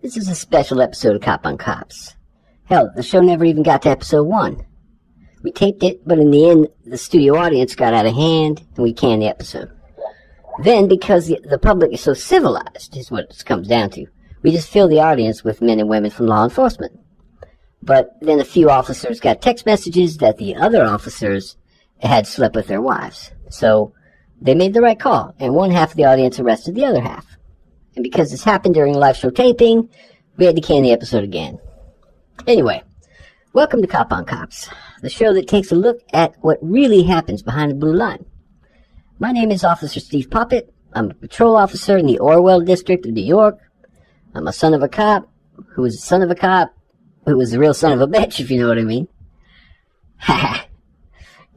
This is a special episode of CopOnCops. Hell, the show never even got to episode 1. We taped it, but in the end, the studio audience got out of hand, and we canned the episode. Then, because the public is so civilized, is what it comes down to, we just fill the audience with men and women from law enforcement. But then a few officers got text messages that the other officers had slept with their wives. So they made the right call, and one half of the audience arrested the other half. And because this happened during live show taping, we had to can the episode again. Anyway, welcome to CopOnCops, the show that takes a look at what really happens behind the blue line. My name is Officer Steve Poppet. I'm a patrol officer in the Orwell District of New York. I'm a son of a cop, who was a son of a cop, who was the real son of a bitch, if you know what I mean. Ha!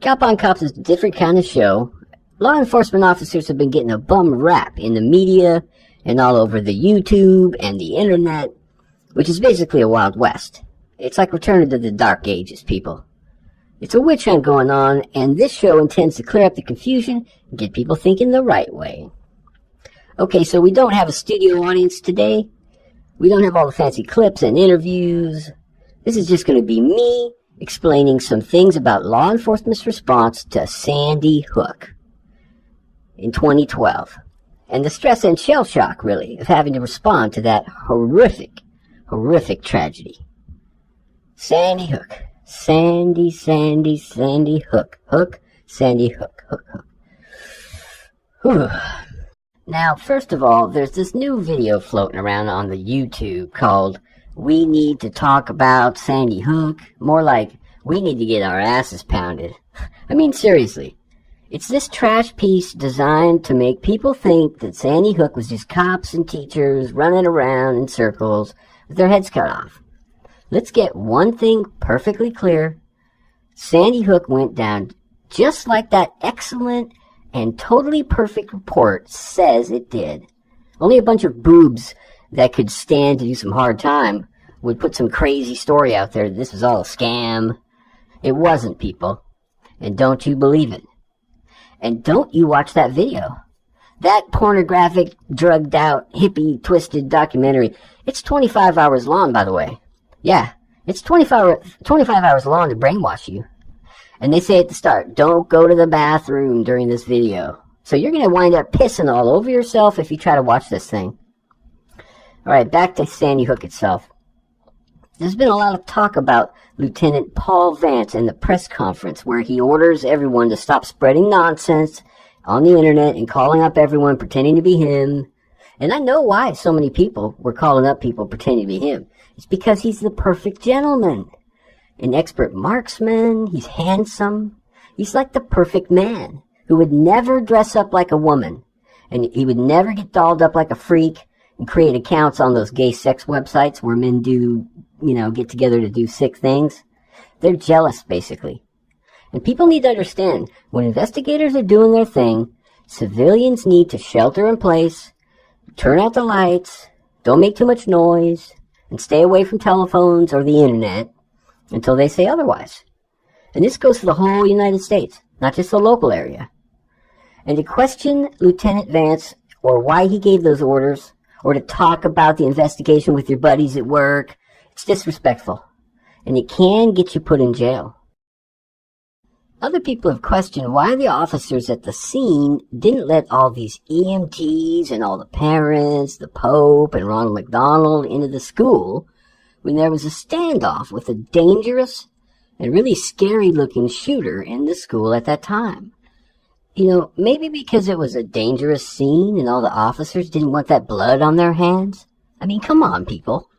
CopOnCops is a different kind of show. Law enforcement officers have been getting a bum rap in the media and all over the YouTube and the internet, which is basically a Wild West. It's like returning to the Dark Ages, people. It's a witch hunt going on, and this show intends to clear up the confusion and get people thinking the right way. Okay, so we don't have a studio audience today. We don't have all the fancy clips and interviews. This is just going to be me explaining some things about law enforcement's response to Sandy Hook in 2012. And the stress and shell shock, really, of having to respond to that horrific tragedy. Sandy Hook. Sandy Hook. Sandy Hook. Whew. Now, first of all, there's this new video floating around on the YouTube called "We Need to Talk About Sandy Hook." More like, we need to get our asses pounded. I mean, seriously. It's this trash piece designed to make people think that Sandy Hook was just cops and teachers running around in circles with their heads cut off. Let's get one thing perfectly clear. Sandy Hook went down just like that excellent and totally perfect report says it did. Only a bunch of boobs that could stand to do some hard time would put some crazy story out there that this was all a scam. It wasn't, people. And don't you believe it. And don't you watch that video. That pornographic, drugged out, hippie, twisted documentary. It's 25 hours long, by the way. Yeah, it's 25 hours long to brainwash you. And they say at the start, don't go to the bathroom during this video. So you're going to wind up pissing all over yourself if you try to watch this thing. Alright, back to Sandy Hook itself. There's been a lot of talk about Lieutenant Paul Vance in the press conference where he orders everyone to stop spreading nonsense on the internet and calling up everyone pretending to be him. And I know why so many people were calling up people pretending to be him. It's because he's the perfect gentleman. An expert marksman, he's handsome. He's like the perfect man who would never dress up like a woman. And he would never get dolled up like a freak and create accounts on those gay sex websites where men do, get together to do sick things. They're jealous, basically. And people need to understand, when investigators are doing their thing, civilians need to shelter in place, turn out the lights, don't make too much noise, and stay away from telephones or the internet until they say otherwise. And this goes for the whole United States, not just the local area. And to question Lieutenant Vance or why he gave those orders, or to talk about the investigation with your buddies at work, it's disrespectful, and it can get you put in jail. Other people have questioned why the officers at the scene didn't let all these EMTs and all the parents, the Pope and Ronald McDonald into the school when there was a standoff with a dangerous and really scary-looking shooter in the school at that time. Maybe because it was a dangerous scene and all the officers didn't want that blood on their hands? I mean, come on, people.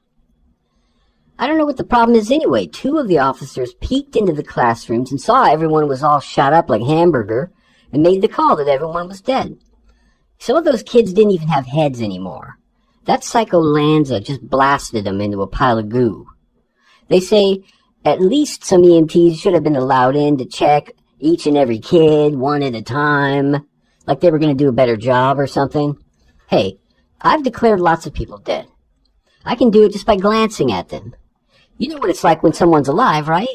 I don't know what the problem is anyway. 2 of the officers peeked into the classrooms and saw everyone was all shot up like hamburger and made the call that everyone was dead. Some of those kids didn't even have heads anymore. That psycho Lanza just blasted them into a pile of goo. They say at least some EMTs should have been allowed in to check each and every kid one at a time, like they were going to do a better job or something. Hey, I've declared lots of people dead. I can do it just by glancing at them. You know what it's like when someone's alive, right?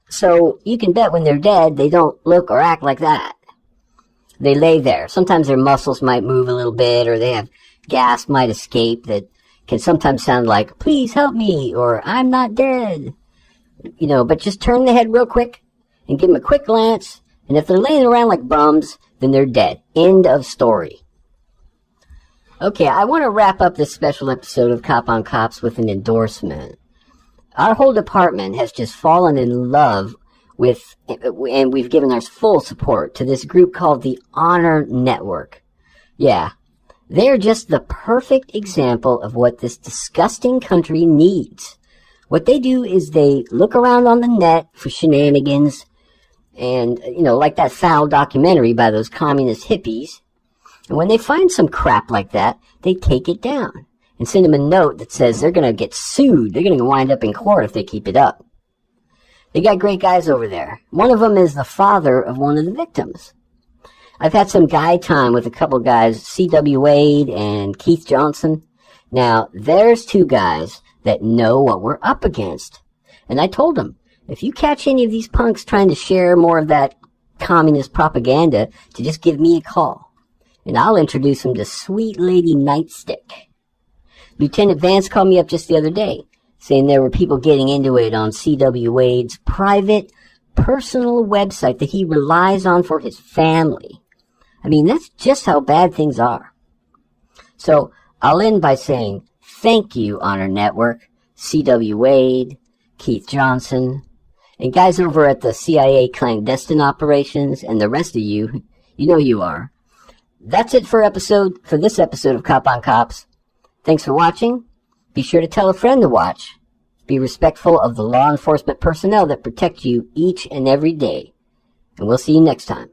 So you can bet when they're dead, they don't look or act like that. They lay there. Sometimes their muscles might move a little bit, or they have gas might escape that can sometimes sound like, please help me, or I'm not dead. But just turn the head real quick and give them a quick glance, and if they're laying around like bums, then they're dead. End of story. Okay, I want to wrap up this special episode of Cop on Cops with an endorsement. Our whole department has just fallen in love with, and we've given our full support to this group called the Honor Network. Yeah, they're just the perfect example of what this disgusting country needs. What they do is they look around on the net for shenanigans, and, like that foul documentary by those communist hippies. And when they find some crap like that, they take it down and send them a note that says they're going to get sued. They're going to wind up in court if they keep it up. They got great guys over there. One of them is the father of one of the victims. I've had some guy time with a couple guys, C.W. Wade and Keith Johnson. Now, there's two guys that know what we're up against. And I told them, if you catch any of these punks trying to share more of that communist propaganda, to just give me a call. And I'll introduce them to Sweet Lady Nightstick. Lieutenant Vance called me up just the other day, saying there were people getting into it on C.W. Wade's private, personal website that he relies on for his family. I mean, that's just how bad things are. So, I'll end by saying, thank you, Honor Network, C.W. Wade, Keith Johnson, and guys over at the CIA clandestine operations, and the rest of you, you know you are. That's it for this episode of Cop on Cops. Thanks for watching. Be sure to tell a friend to watch. Be respectful of the law enforcement personnel that protect you each and every day. And we'll see you next time.